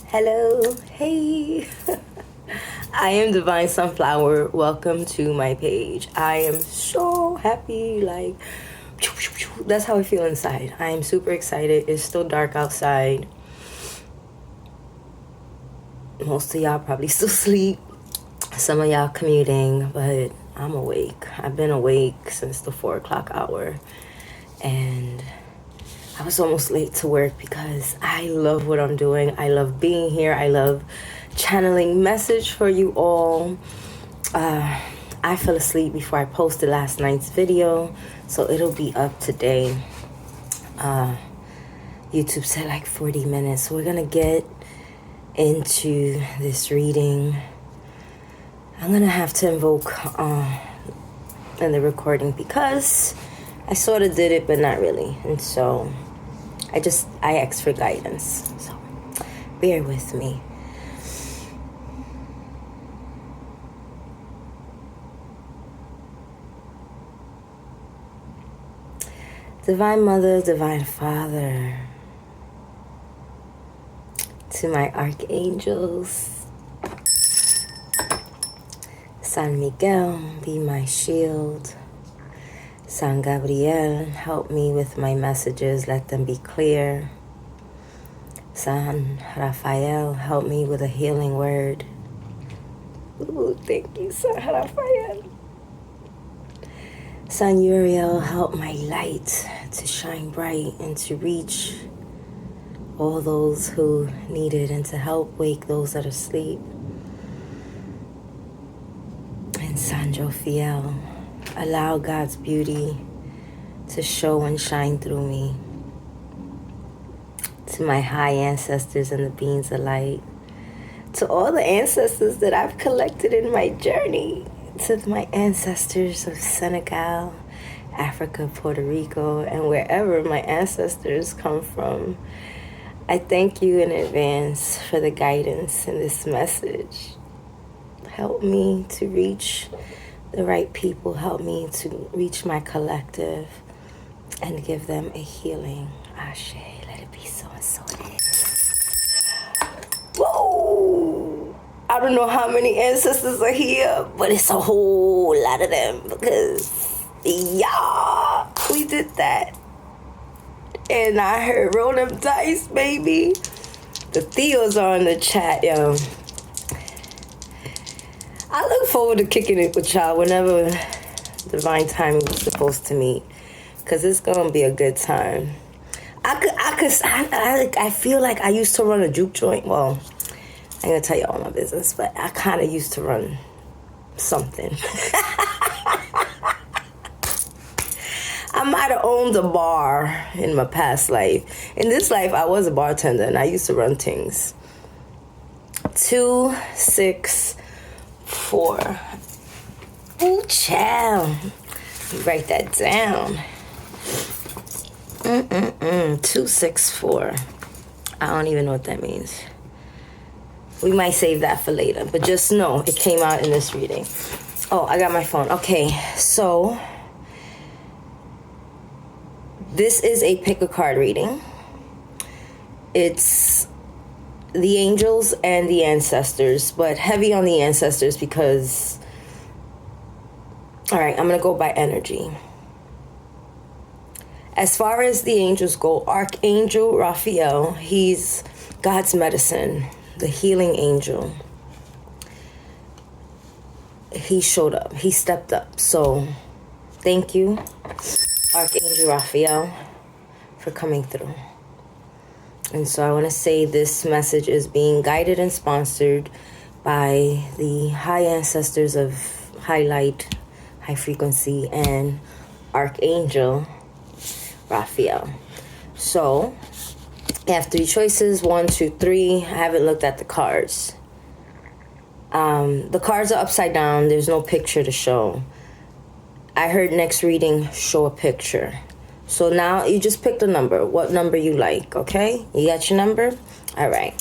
Hello, hey. I am Divine Sunflower. Welcome to my page. I am so happy, like, that's how I feel inside. I am super excited. It's still dark outside. Most of y'all probably still sleep. Some of y'all commuting, but I'm awake. I've been awake since the 4 o'clock hour. And I was almost late to work because I love what I'm doing. I love being here. I love channeling message for you all. I fell asleep before I posted last night's video, so it'll be up today. YouTube said like 40 minutes. So we're gonna get into this reading. I'm gonna have to invoke in the recording because I sort of did it, but not really. And so I asked for guidance. So bear with me. Divine Mother, Divine Father, to my archangels, San Miguel, be my shield. San Gabriel, help me with my messages, let them be clear. San Rafael, help me with a healing word. Ooh, thank you, San Rafael. San Uriel, help my light to shine bright and to reach all those who need it and to help wake those that are asleep. And San Jofiel, allow God's beauty to show and shine through me. To my high ancestors and the beings of light. To all the ancestors that I've collected in my journey. To my ancestors of Senegal, Africa, Puerto Rico, and wherever my ancestors come from. I thank you in advance for the guidance in this message. Help me to reach the right people. Help me to reach my collective and give them a healing. Ashe, let it be so and so it is. Whoa! I don't know how many ancestors are here, but it's a whole lot of them because, yeah, we did that. And I heard roll them dice, baby. The Theos are in the chat, yo. I look forward to kicking it with y'all whenever divine timing was supposed to meet, because it's gonna be a good time. I feel like I used to run a juke joint. Well, I'm gonna tell you all my business, but I kind of used to run something. I might have owned a bar in my past life. In this life, I was a bartender and I used to run things. 2, 6, 4. Ooh, child. Write that down. 2, 6, 4. I don't even know what that means. We might save that for later, but just know it came out in this reading. Oh, I got my phone. Okay, so this is a pick a card reading. It's the angels and the ancestors, but heavy on the ancestors because, all right, I'm going to go by energy. As far as the angels go, Archangel Raphael, he's God's medicine, the healing angel. He showed up. He stepped up. So thank you, Archangel Raphael, for coming through. And so I want to say this message is being guided and sponsored by the high ancestors of high light, high frequency, and Archangel Raphael. So I have 3 choices, 1, 2, 3. I haven't looked at the cards. The cards are upside down. There's no picture to show. I heard next reading, show a picture. So now you just pick the number. What number you like, okay? You got your number? All right.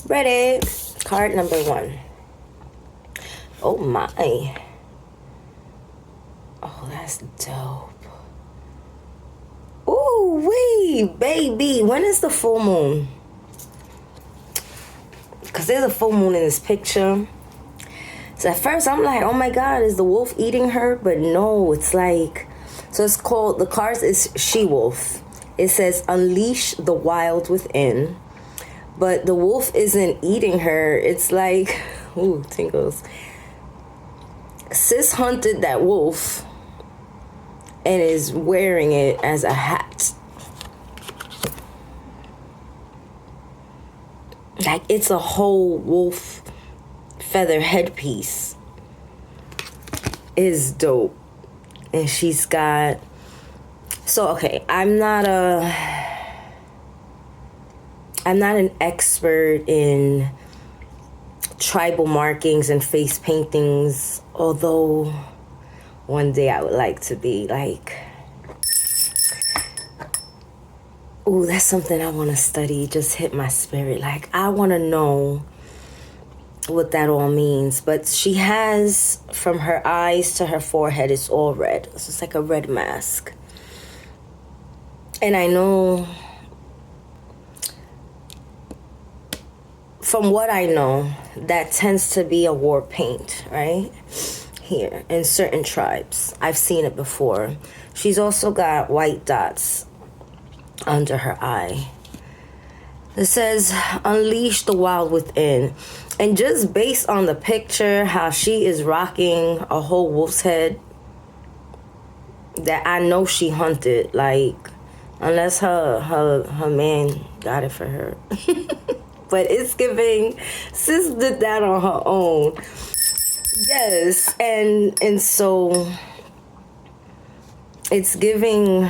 Ready? Card number 1. Oh, my. Oh, that's dope. Ooh, wee, baby. When is the full moon? because there's a full moon in this picture. So at first I'm like, oh my God, is the wolf eating her? But no, it's like, so it's called, the card is she-wolf. It says, unleash the wild within. But the wolf isn't eating her. It's like, ooh, tingles. Sis hunted that wolf and is wearing it as a hat. Like, it's a whole wolf feather headpiece. Is dope. And she's got, so okay, I'm not an expert in tribal markings and face paintings, although one day I would like to be. Like, ooh, that's something I want to study. Just hit my spirit. Like, I want to know what that all means. But she has, from her eyes to her forehead, it's all red. So it's like a red mask. And I know, from what I know, that tends to be a war paint, right? Here, in certain tribes. I've seen it before. She's also got white dots under her eye. It says, unleash the wild within. And just based on the picture, how she is rocking a whole wolf's head, that I know she hunted, like, unless her man got it for her. But it's giving, sis did that on her own. Yes, and so it's giving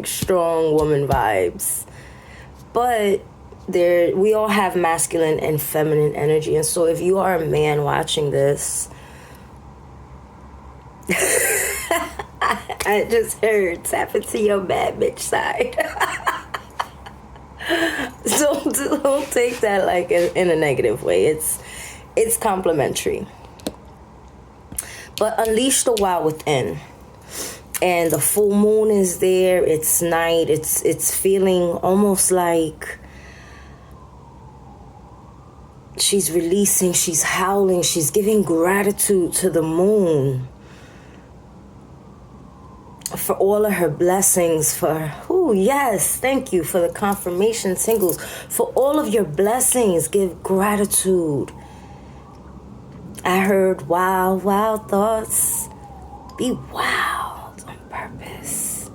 strong woman vibes. But we all have masculine and feminine energy. And so if you are a man watching this, I just heard, tap into your bad bitch side. So don't take that like in a negative way. It's complimentary. But unleash the wild within. And the full moon is there. It's night. It's feeling almost like she's releasing, she's howling, she's giving gratitude to the moon for all of her blessings, yes, thank you for the confirmation singles. For all of your blessings, give gratitude. I heard wild, wild thoughts. Be wild on purpose.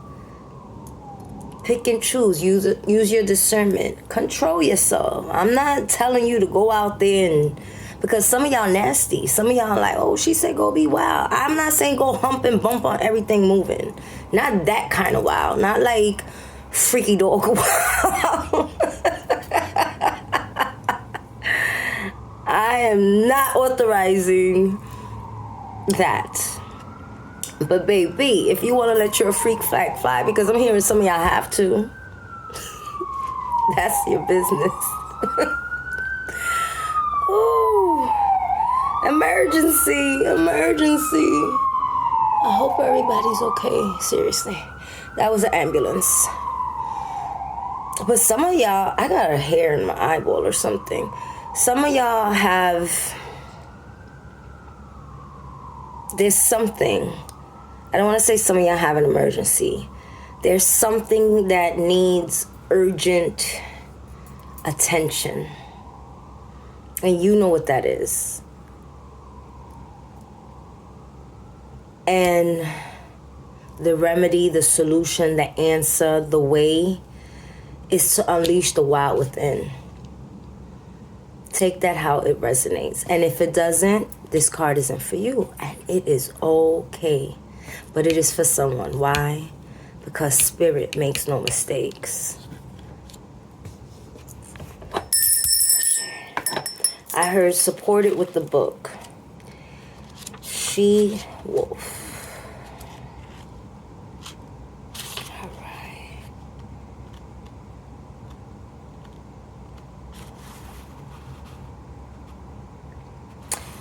Pick and choose. Use your discernment. Control yourself. I'm not telling you to go out there and, because some of y'all nasty. Some of y'all like, oh, she said go be wild. I'm not saying go hump and bump on everything moving. Not that kind of wild. Not like freaky dog wild. I am not authorizing that. But baby, if you want to let your freak flag fly, because I'm hearing some of y'all have to, that's your business. Ooh, emergency. I hope everybody's okay. Seriously, that was an ambulance. But some of y'all, I got a hair in my eyeball or something. Some of y'all there's something. I don't want to say some of y'all have an emergency. There's something that needs urgent attention. And you know what that is. And the remedy, the solution, the answer, the way is to unleash the wild within. Take that how it resonates. And if it doesn't, this card isn't for you. And it is okay. But it is for someone. Why? Because spirit makes no mistakes. I heard support it with the book. She-wolf. All right.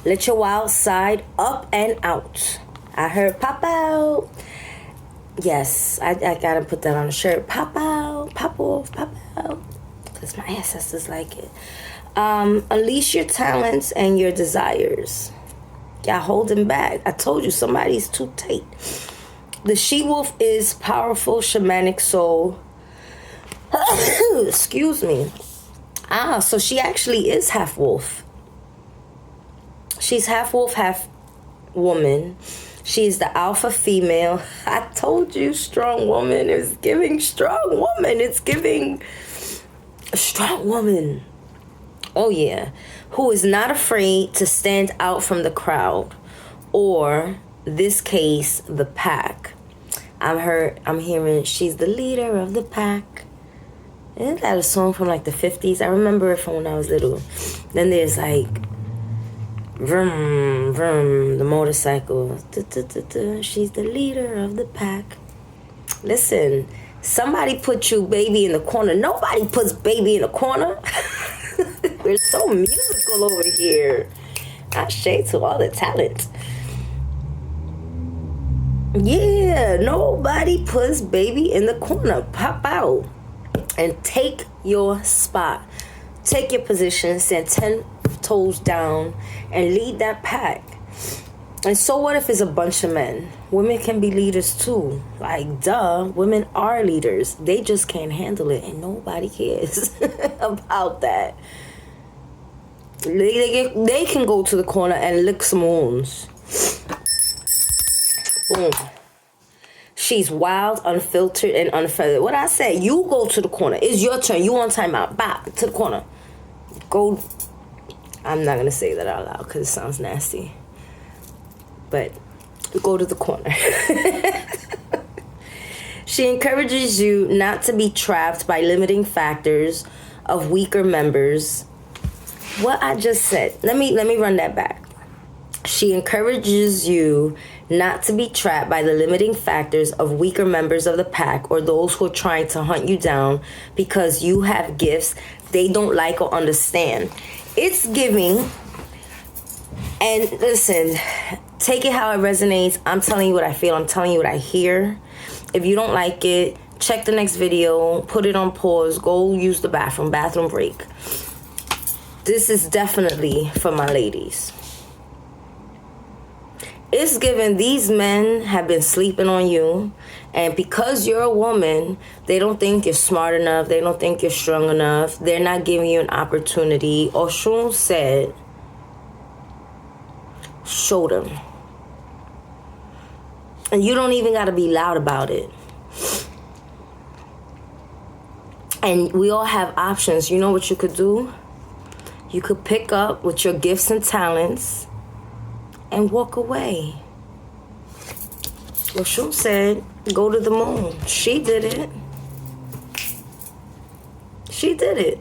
Let your wild side up and out. I heard pop out. Yes, I gotta put that on a shirt. Pop out, pop off, pop out. Because my ancestors like it. Unleash your talents and your desires. Y'all holding back. I told you somebody's too tight. The she-wolf is powerful shamanic soul. Excuse me. So she actually is half wolf. She's half wolf, half woman. She's the alpha female. I told you, strong woman is giving strong woman. It's giving a strong woman. Oh yeah. Who is not afraid to stand out from the crowd, or this case, the pack. I'm hearing she's the leader of the pack. Isn't that a song from like the 50s? I remember it from when I was little. Then there's like vroom, vroom, the motorcycle. She's the leader of the pack. Listen, somebody put you baby in the corner. Nobody puts baby in the corner. We're so musical over here. I shade to all the talent. Yeah, nobody puts baby in the corner. Pop out and take your spot. Take your position, stand 10 toes down, and lead that pack. And so what if it's a bunch of men? Women can be leaders too. Like, duh, women are leaders. They just can't handle it, and nobody cares about that. They can go to the corner and lick some wounds. Boom. She's wild, unfiltered, and unfeathered. What I say, you go to the corner. It's your turn. You on timeout. Bop, to the corner. Go. I'm not going to say that out loud because it sounds nasty. But go to the corner. She encourages you not to be trapped by limiting factors of weaker members. What I just said. Let me run that back. She encourages you not to be trapped by the limiting factors of weaker members of the pack or those who are trying to hunt you down because you have gifts they don't like or understand. It's giving, and listen, take it how it resonates. I'm telling you what I feel. I'm telling you what I hear. If you don't like it, check the next video, put it on pause, go use the bathroom break. This is definitely for my ladies. It's given these men have been sleeping on you, and because you're a woman, they don't think you're smart enough, they don't think you're strong enough, they're not giving you an opportunity. Oshun said, show them. And you don't even got to be loud about it. And we all have options. You know what you could do? You could pick up with your gifts and talents and walk away. Oshun said, go to the moon. She did it. She did it.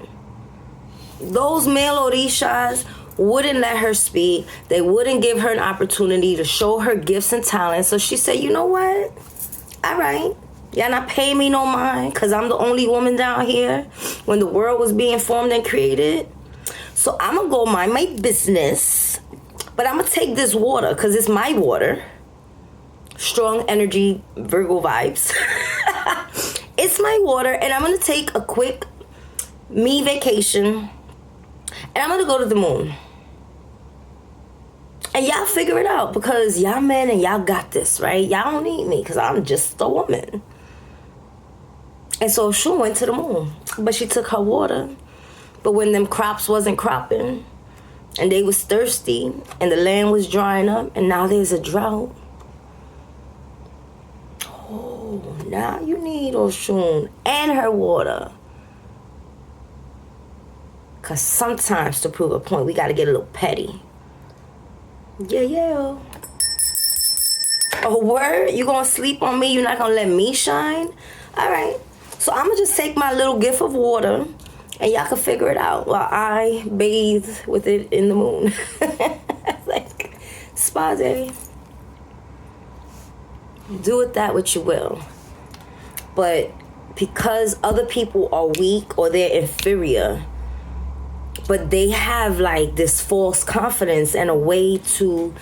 Those male orishas wouldn't let her speak. They wouldn't give her an opportunity to show her gifts and talents. So she said, you know what? All right. Y'all not pay me no mind because I'm the only woman down here when the world was being formed and created. So I'm going to go mind my business. But I'm going to take this water because it's my water. Strong energy, Virgo vibes. It's my water. And I'm going to take a quick me vacation. And I'm going to go to the moon. And y'all figure it out because y'all men and y'all got this, right? Y'all don't need me because I'm just a woman. And so she went to the moon. But she took her water. But when them crops wasn't cropping, and they was thirsty, and the land was drying up, and now there's a drought. Oh, now you need Oshun and her water. Because sometimes to prove a point, we got to get a little petty. Yeah. Oh, word? You going to sleep on me? You're not going to let me shine? All right. So I'm going to just take my little gift of water, and y'all can figure it out while I bathe with it in the moon. Like, spa day. Do with that what you will. But because other people are weak or they're inferior, but they have like this false confidence and a way to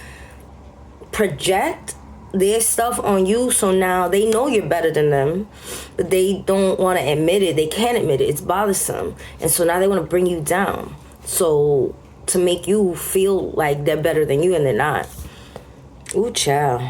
project their stuff on you, so now they know you're better than them, but they don't want to admit it. They can't admit it. It's bothersome. And so now they want to bring you down. So to make you feel like they're better than you and they're not. Ooh, child.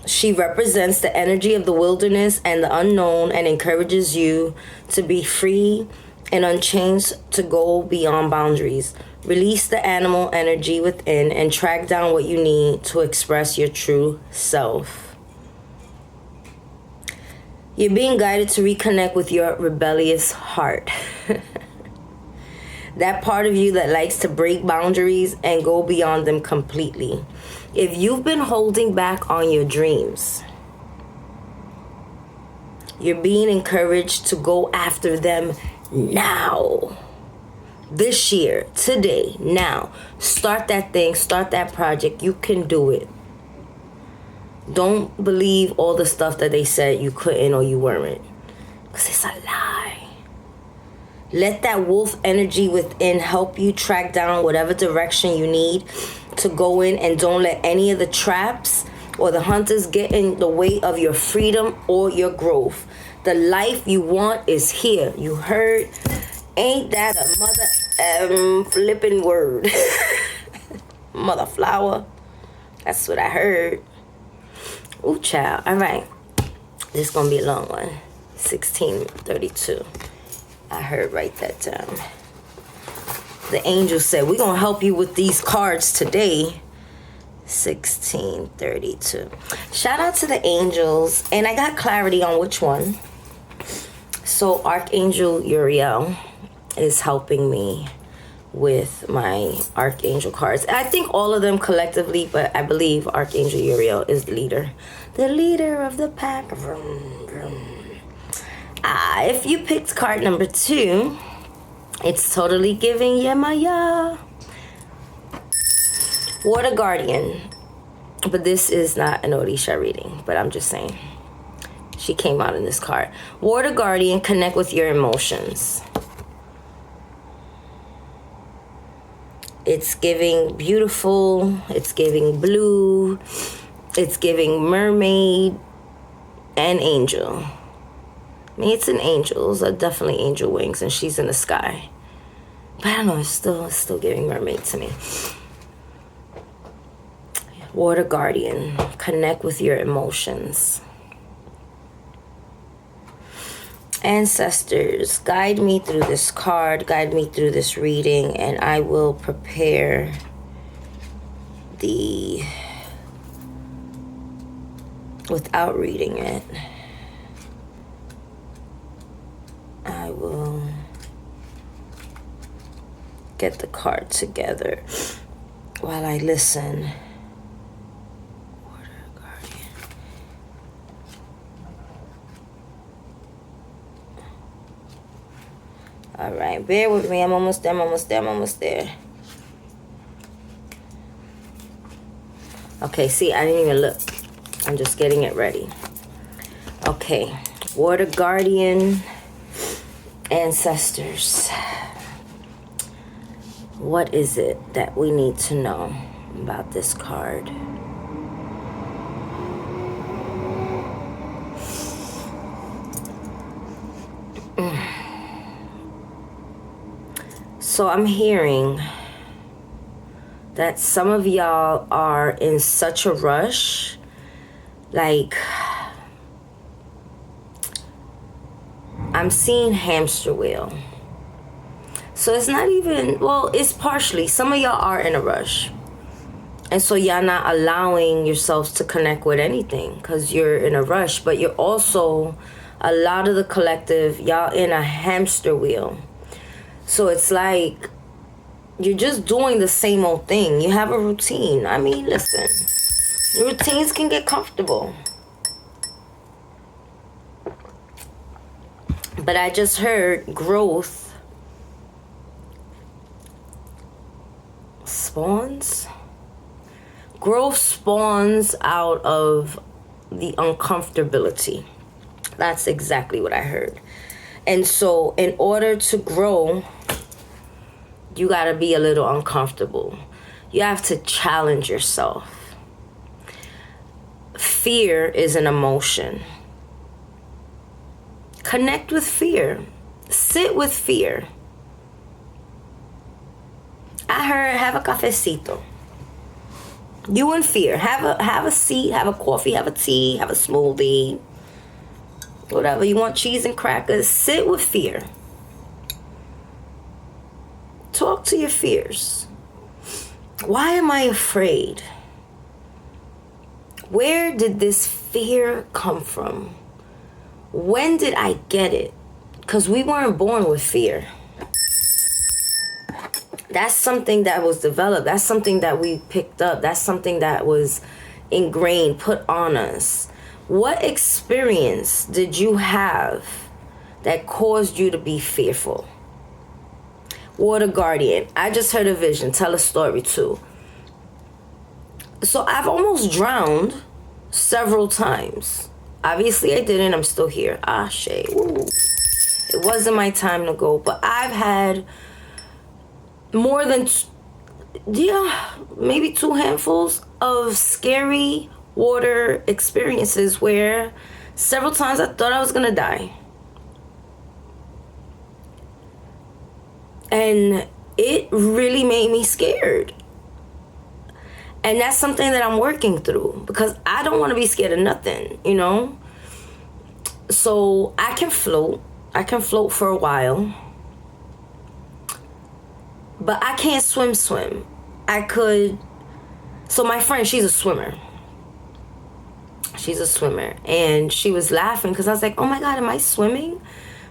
She represents the energy of the wilderness and the unknown and encourages you to be free and unchanged, to go beyond boundaries. Release the animal energy within and track down what you need to express your true self. You're being guided to reconnect with your rebellious heart. That part of you that likes to break boundaries and go beyond them completely. If you've been holding back on your dreams, you're being encouraged to go after them now. This year, today, now. Start that thing, start that project. You can do it. Don't believe all the stuff that they said you couldn't or you weren't. Because it's a lie. Let that wolf energy within help you track down whatever direction you need to go in, and don't let any of the traps or the hunters get in the way of your freedom or your growth. The life you want is here. You heard? Ain't that a mother flipping word? Mother flower. That's what I heard. Ooh, child. All right. This is going to be a long one. 1632. I heard, write that down. The angel said, we're going to help you with these cards today. 1632. Shout out to the angels. And I got clarity on which one. So Archangel Uriel is helping me with my Archangel cards. I think all of them collectively, but I believe Archangel Uriel is the leader. The leader of the pack. Vroom, vroom. If you picked card number 2, it's totally giving Yemaya. Water Guardian. But this is not an Orisha reading, but I'm just saying. She came out in this card. Water Guardian, connect with your emotions. It's giving beautiful. It's giving blue. It's giving mermaid and angel. I mean, it's an angel. Those are definitely angel wings, and she's in the sky. But I don't know, it's still giving mermaid to me. Water Guardian, connect with your emotions. Ancestors, guide me through this card, guide me through this reading, and I will prepare without reading it. I will get the card together while I listen. Water Guardian. All right, bear with me. I'm almost there. Okay, see, I didn't even look. I'm just getting it ready. Okay, Water Guardian. Ancestors, what is it that we need to know about this card? So I'm hearing that some of y'all are in such a rush, like, I'm seeing hamster wheel. So it's not even, well, it's partially. Some of y'all are in a rush. And so y'all not allowing yourselves to connect with anything because you're in a rush. But you're also, a lot of the collective, y'all in a hamster wheel. So it's like, you're just doing the same old thing. You have a routine. I mean, listen, routines can get comfortable. But I just heard growth spawns. Growth spawns out of the uncomfortability. That's exactly what I heard. And so in order to grow, you got to be a little uncomfortable. You have to challenge yourself. Fear is an emotion. Connect with fear. Sit with fear. I heard have a cafecito. You in fear. Have a seat, have a coffee, have a tea, have a smoothie. Whatever you want, cheese and crackers. Sit with fear. Talk to your fears. Why am I afraid? Where did this fear come from? When did I get it? Because we weren't born with fear. That's something that was developed. That's something that we picked up. That's something that was ingrained, put on us. What experience did you have that caused you to be fearful? Water guardian. I just heard a vision. Tell a story too. So I've almost drowned several times. Obviously I didn't. I'm still here. Shay. Ooh. It wasn't my time to go. But I've had more than, maybe 2 handfuls of scary water experiences where several times I thought I was going to die. And it really made me scared. And that's something that I'm working through because I don't want to be scared of nothing, you know? So I can float. I can float for a while. But I can't swim. I could. So my friend, she's a swimmer. And she was laughing because I was like, oh my God, am I swimming?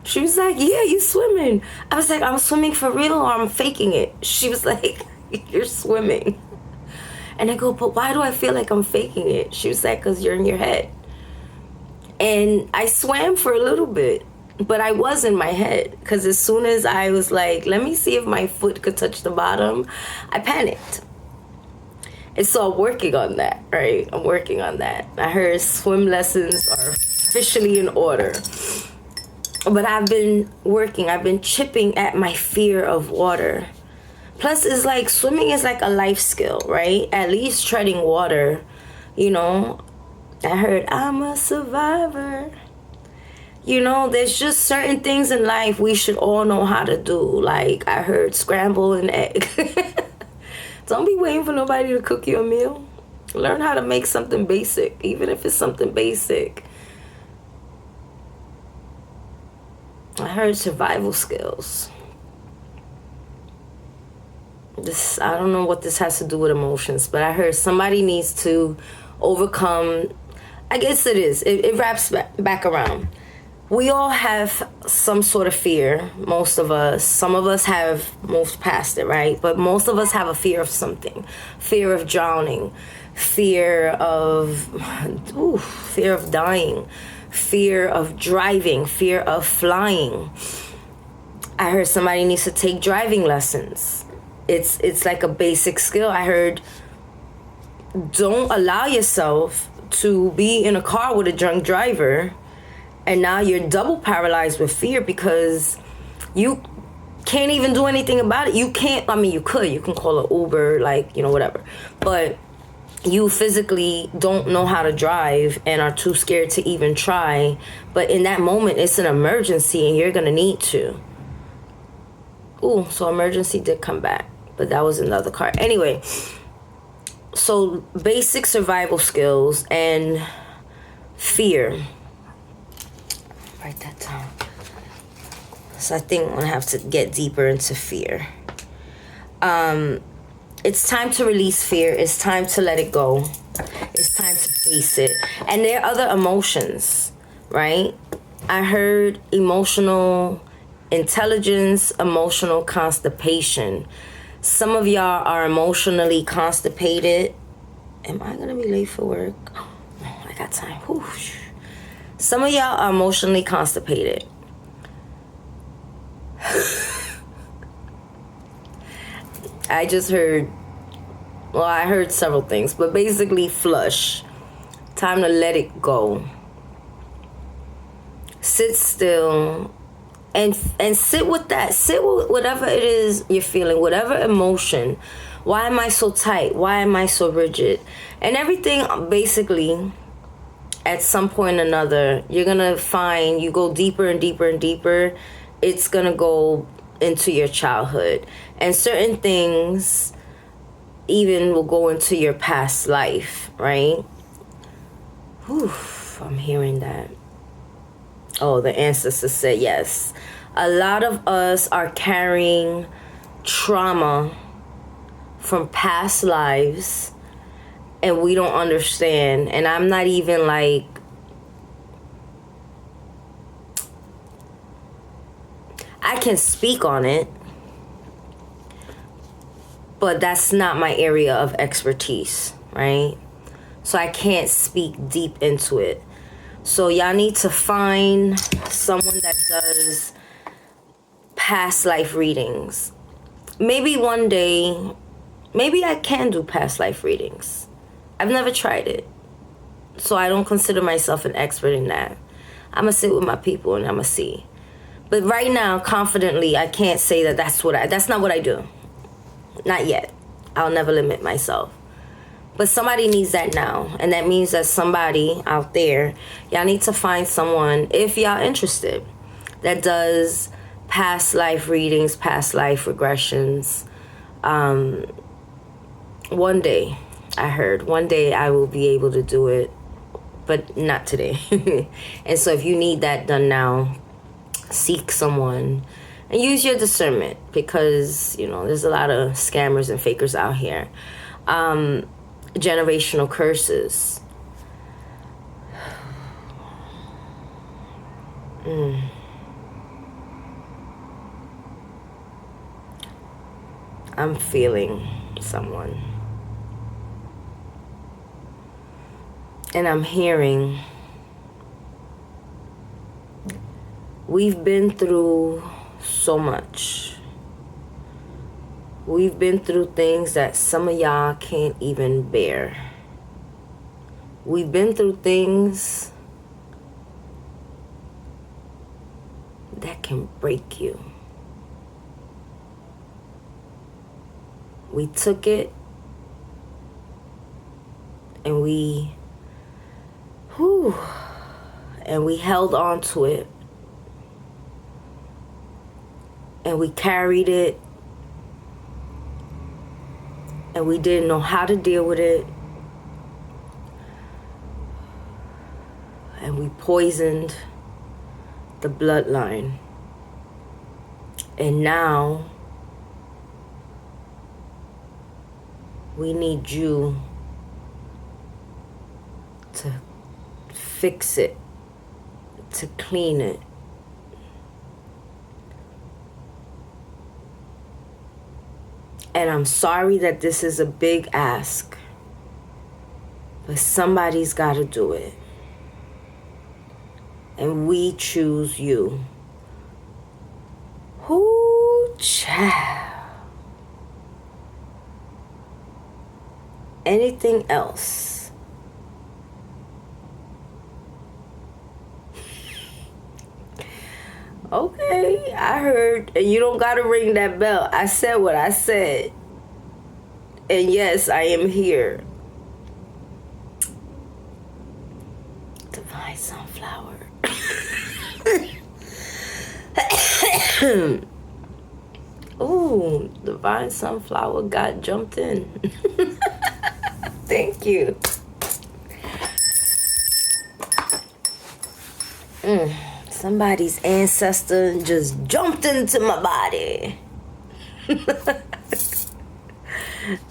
She was like, yeah, you swimming. I was like, I'm swimming for real or I'm faking it? She was like, you're swimming. And I go, but why do I feel like I'm faking it? She was like, because you're in your head. And I swam for a little bit. But I was in my head because as soon as I was like, let me see if my foot could touch the bottom, I panicked. And so I'm working on that, right? I'm working on that. I heard swim lessons are officially in order. But I've been chipping at my fear of water. Plus, it's like swimming is like a life skill, right? At least treading water, you know. I heard I'm a survivor. You know, there's just certain things in life we should all know how to do. Like, I heard scramble an egg. Don't be waiting for nobody to cook you a meal. Learn how to make something basic, even if it's something basic. I heard survival skills. I don't know what this has to do with emotions, but I heard somebody needs to overcome. I guess it is. It wraps back around. We all have some sort of fear, most of us. Some of us have moved past it, right? But most of us have a fear of something. Fear of drowning, fear of dying, fear of driving, fear of flying. I heard somebody needs to take driving lessons. It's like a basic skill. I heard don't allow yourself to be in a car with a drunk driver. And now you're double paralyzed with fear because you can't even do anything about it. You can't, you can call an Uber, like, you know, whatever. But you physically don't know how to drive and are too scared to even try. But in that moment, it's an emergency and you're going to need to. Ooh, so emergency did come back. But that was another car. Anyway, so basic survival skills and fear. Write that down. So I think I'm going to have to get deeper into fear. It's time to release fear. It's time to let it go. It's time to face it. And there are other emotions, right? I heard emotional intelligence, emotional constipation. Some of y'all are emotionally constipated. Am I going to be late for work? Oh, I got time. Whoosh. Some of y'all are emotionally constipated. I heard several things, but basically flush. Time to let it go. Sit still and sit with that. Sit with whatever it is you're feeling, whatever emotion. Why am I so tight? Why am I so rigid? And everything basically, at some point or another, you're going to find you go deeper and deeper and deeper it's going to go into your childhood. And certain things even will go into your past life, right? Whew, I'm hearing that. Oh, the ancestors said yes. A lot of us are carrying trauma from past lives, and we don't understand. And I'm not even like, I can speak on it, but that's not my area of expertise, right? So I can't speak deep into it. So y'all need to find someone that does past life readings. Maybe one day, maybe I can do past life readings. I've never tried it, so I don't consider myself an expert in that. I'm going to sit with my people and I'm going to see. But right now, confidently, I can't say that that's not what I do. Not yet. I'll never limit myself. But somebody needs that now. And that means that somebody out there, y'all need to find someone, if y'all interested, that does past life readings, past life regressions. One day, I heard, one day I will be able to do it, but not today. And so if you need that done now, seek someone and use your discernment, because, you know, there's a lot of scammers and fakers out here. Generational curses. I'm feeling someone. And I'm hearing, we've been through so much. We've been through things that some of y'all can't even bear. We've been through things that can break you. We took it and we held on to it. And we carried it. And we didn't know how to deal with it. And we poisoned the bloodline. And now we need you to fix it, to clean it. And I'm sorry that this is a big ask, but somebody's got to do it. And we choose you. Whoo, child. Anything else? Okay, I heard, and you don't gotta ring that bell. I said what I said. And yes, I am here. Divine Sunflower. Ooh, Divine Sunflower got jumped in. Thank you. Somebody's ancestor just jumped into my body.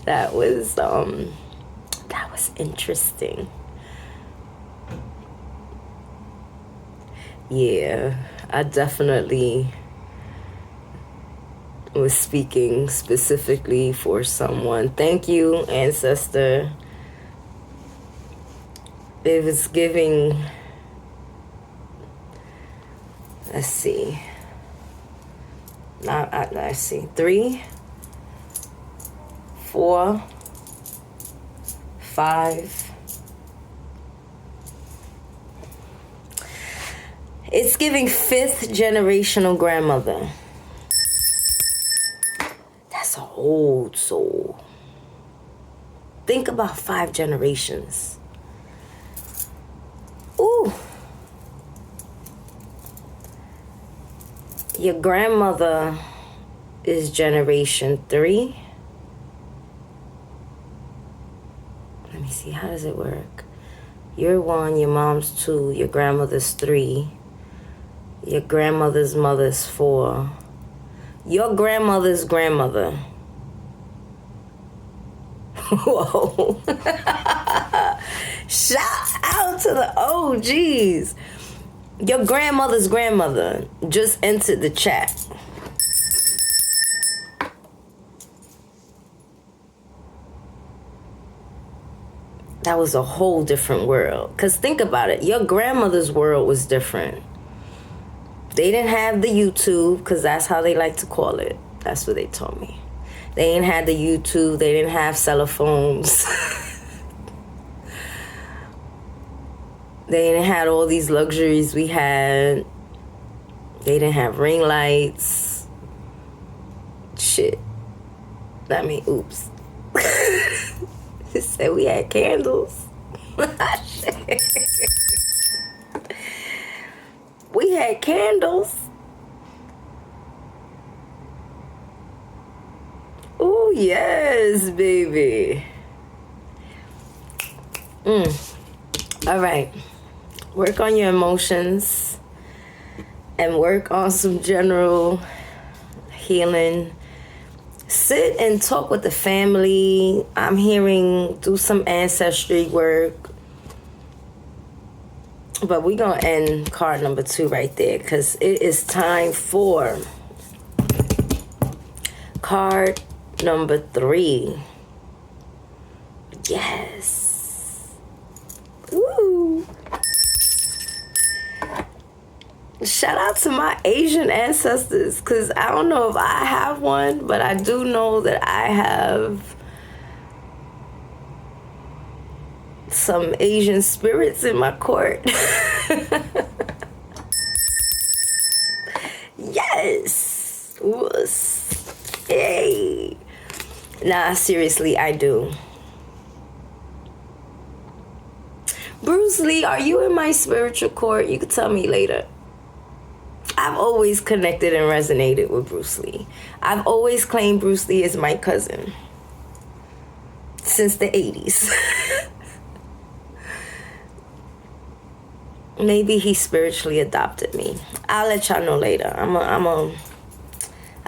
That was interesting. Yeah, I definitely was speaking specifically for someone. Thank you, ancestor. It was giving. Let's see. Let's see. 3, 4, 5. It's giving 5th generational grandmother. That's an old soul. Think about 5 generations. Ooh. Your grandmother is generation 3. Let me see, how does it work? You're 1, your mom's 2, your grandmother's 3, your grandmother's mother's 4, your grandmother's grandmother. Whoa. Shout out to the OGs. Your grandmother's grandmother just entered the chat. That was a whole different world. Because think about it. Your grandmother's world was different. They didn't have the YouTube, because that's how they like to call it. That's what they told me. They didn't have the YouTube. They didn't have cell phones. They didn't have all these luxuries we had. They didn't have ring lights. Shit. I mean, oops. It said we had candles. We had candles. Oh, yes, baby. All right. Work on your emotions and work on some general healing. Sit and talk with the family. I'm hearing do some ancestry work. But we're going to end card number 2 right there, because it is time for card number 3. Yes. Woo. Shout out to my Asian ancestors, because I don't know if I have one, but I do know that I have some Asian spirits in my court. Yes. Wuss. Hey. Nah, seriously, I do. Bruce Lee, are you in my spiritual court? You can tell me later. I've always connected and resonated with Bruce Lee. I've always claimed Bruce Lee as my cousin since the 80s. Maybe he spiritually adopted me. I'll let y'all know later. I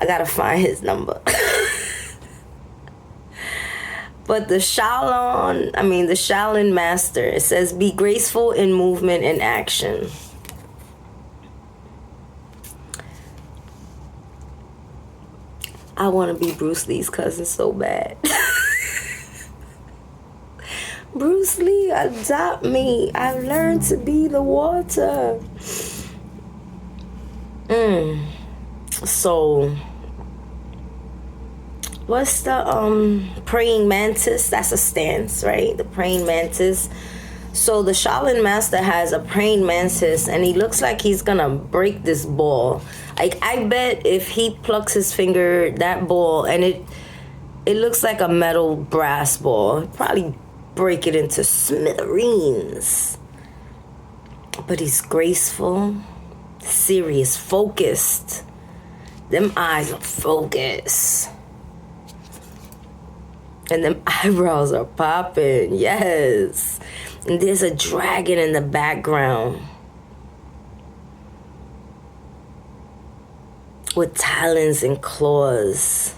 gotta find his number. But the Shaolin Master, it says, be graceful in movement and action. I want to be Bruce Lee's cousin so bad. Bruce Lee, adopt me. I've learned to be the water. So, what's the praying mantis? That's a stance, right? The praying mantis. So the Shaolin Master has a praying mantis, and he looks like he's gonna break this ball. Like, I bet if he plucks his finger, that ball, and it looks like a metal brass ball, he'd probably break it into smithereens. But he's graceful, serious, focused. Them eyes are focused. And them eyebrows are popping, yes. And there's a dragon in the background with talons and claws.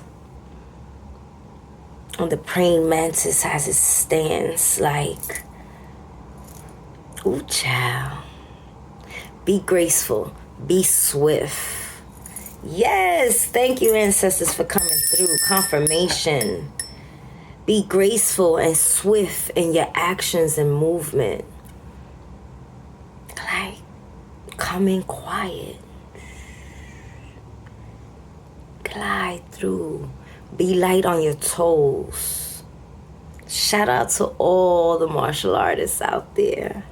And the praying mantis has its stance like, ooh, child. Be graceful, be swift. Yes, thank you, ancestors, for coming through. Confirmation. Be graceful and swift in your actions and movement. Like, come in quiet. Glide through. Be light on your toes. Shout out to all the martial artists out there.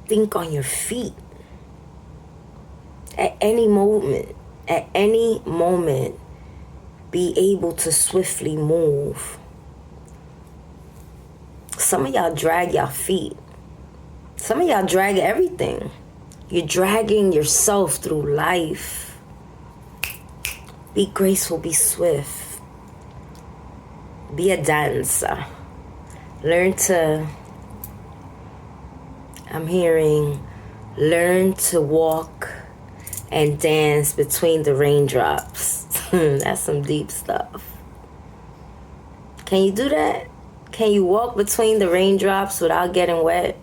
Think on your feet. At any moment, be able to swiftly move. Some of y'all drag your feet. Some of y'all drag everything. You're dragging yourself through life. Be graceful, be swift. Be a dancer. Learn to, I'm hearing, learn to walk and dance between the raindrops. That's some deep stuff. Can you do that? Can you walk between the raindrops without getting wet?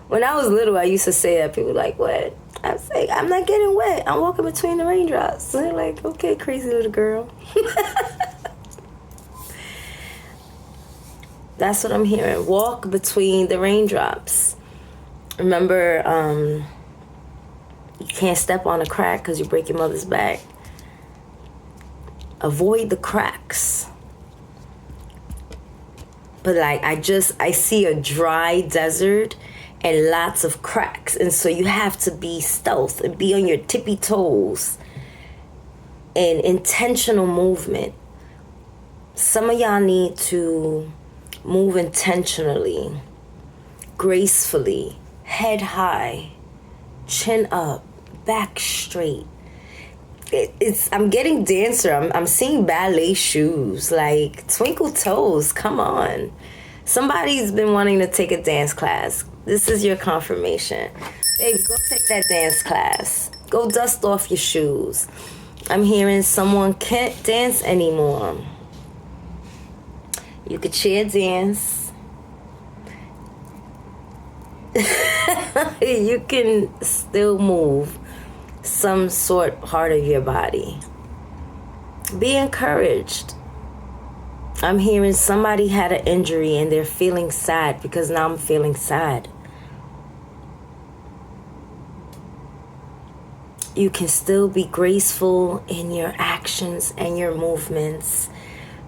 When I was little, I used to say that. People were like, what? I was like, I'm not getting wet. I'm walking between the raindrops. And they're like, okay, crazy little girl. That's what I'm hearing. Walk between the raindrops. Remember, you can't step on a crack because you break your mother's back. Avoid the cracks. But like, I see a dry desert and lots of cracks. And so you have to be stealth and be on your tippy toes and intentional movement. Some of y'all need to move intentionally, gracefully, head high, chin up, back straight. I'm getting dancer. I'm seeing ballet shoes, like twinkle toes. Come on. Somebody's been wanting to take a dance class. This is your confirmation. Baby, go take that dance class. Go dust off your shoes. I'm hearing someone can't dance anymore. You could chair dance. You can still move some sort part of your body. Be encouraged. I'm hearing somebody had an injury and they're feeling sad because now I'm feeling sad. You can still be graceful in your actions and your movements.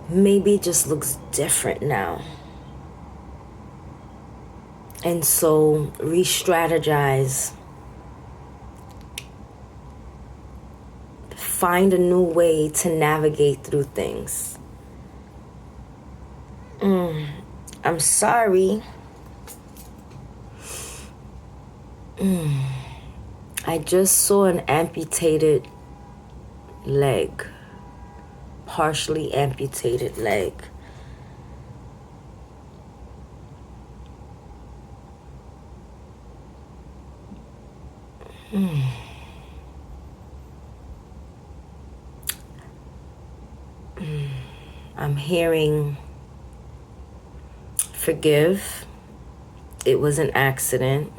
Maybe it just looks different now. And so re-strategize. Find a new way to navigate through things. I'm sorry. I just saw an amputated leg. Partially amputated leg. I'm hearing forgive. It was an accident.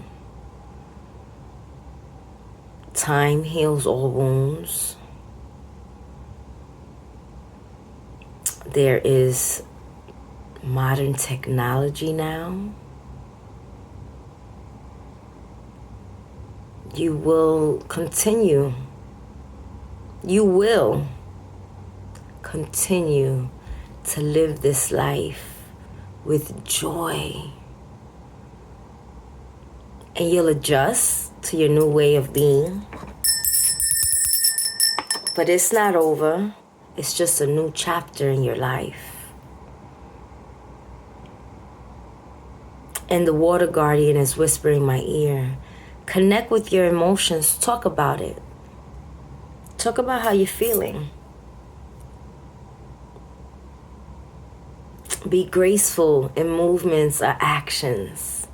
Time heals all wounds. There is modern technology now. You will continue. You will continue to live this life with joy. And you'll adjust to your new way of being. But it's not over. It's just a new chapter in your life. And the water guardian is whispering in my ear, connect with your emotions. Talk about it. Talk about how you're feeling. Be graceful in movements or actions.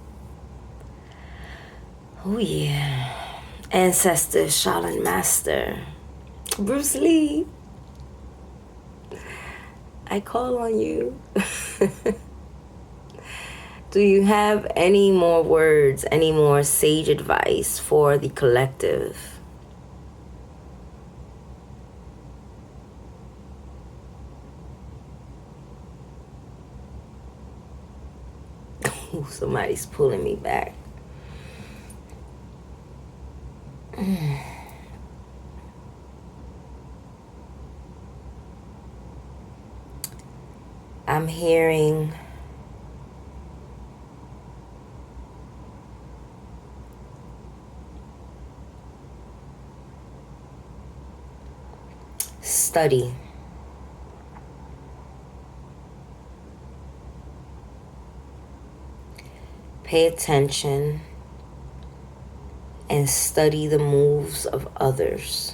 Oh yeah. Ancestor, Shaolin Master, Bruce Lee, I call on you. Do you have any more words, any more sage advice for the collective? Ooh, somebody's pulling me back. I'm hearing study. Pay attention. and study the moves of others.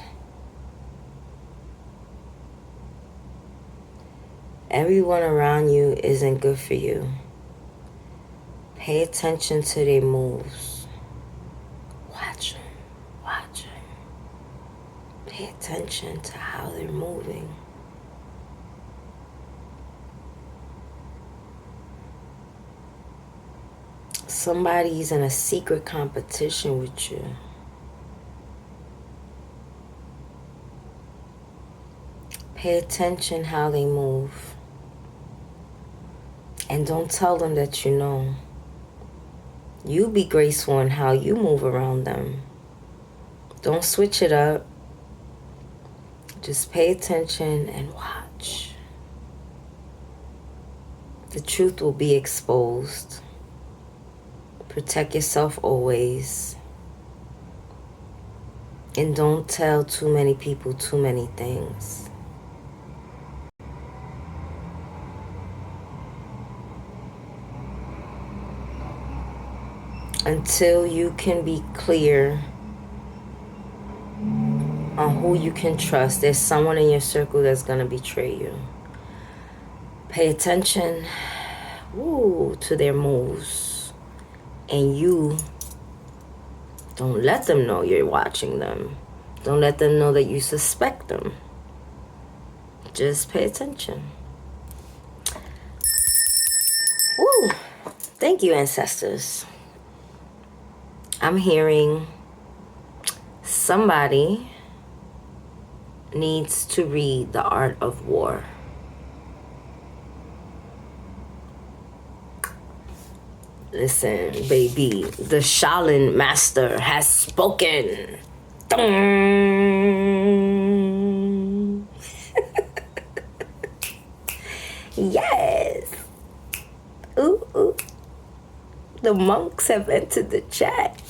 Everyone around you isn't good for you. Pay attention to their moves. Watch them. Watch them. Pay attention to how they're moving. Somebody's in a secret competition with you. Pay attention how they move. And don't tell them that you know. You be graceful in how you move around them. Don't switch it up. Just pay attention and watch. The truth will be exposed. Protect yourself always. And don't tell too many people too many things. Until you can be clear on who you can trust, there's someone in your circle that's going to betray you. Pay attention to their moves. And you don't let them know you're watching them. Don't let them know that you suspect them. Just pay attention. Woo! Thank you, ancestors. I'm hearing somebody needs to read The Art of War. Listen, baby, the Shaolin master has spoken. Yes. Ooh, ooh. The monks have entered the chat.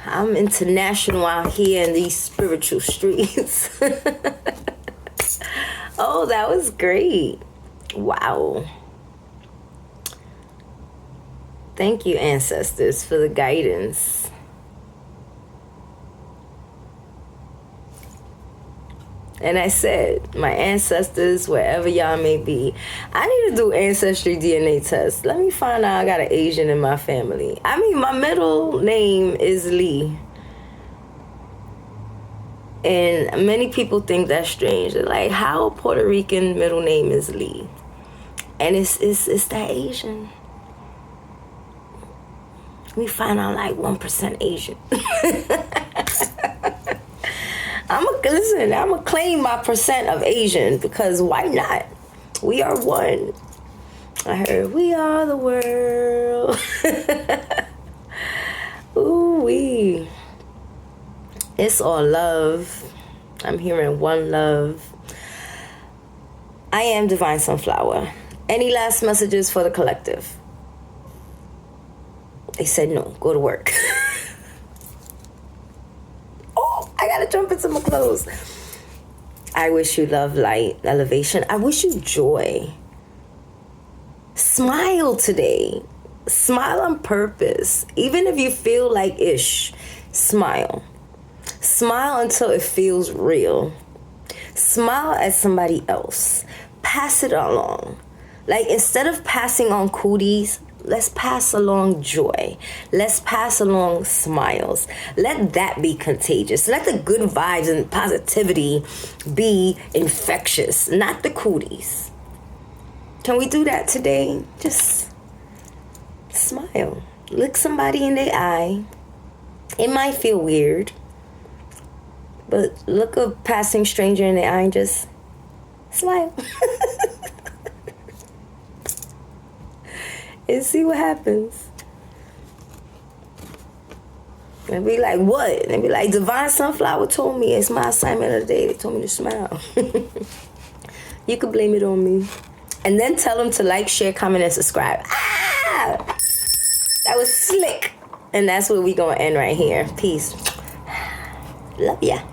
I'm international out here in these spiritual streets. Oh, that was great. Wow. Thank you, ancestors, for the guidance. And I said, my ancestors, wherever y'all may be, I need to do ancestry DNA tests. Let me find out I got an Asian in my family. I mean, my middle name is Lee. And many people think that's strange. They're like, how a Puerto Rican middle name is Lee? And it's that Asian. We find out like 1% Asian. I'm gonna claim my percent of Asian because why not? We are one. I heard we are the world. Ooh wee. It's all love. I'm hearing one love. I am Divine Sunflower. Any last messages for the collective? They said no, go to work. Oh, I gotta jump into my clothes. I wish you love, light, elevation. I wish you joy. Smile today. Smile on purpose. Even if you feel like ish, smile. Smile until it feels real. Smile at somebody else. Pass it along. Like instead of passing on cooties, let's pass along joy. Let's pass along smiles. Let that be contagious. Let the good vibes and positivity be infectious, not the cooties. Can we do that today? Just smile. Look somebody in the eye. It might feel weird, but look a passing stranger in the eye and just smile. And see what happens. And be like, what? And be like, Divine Sunflower told me it's my assignment of the day. They told me to smile. You could blame it on me. And then tell them to like, share, comment, and subscribe. Ah! That was slick. And that's where we gonna end right here. Peace. Love ya.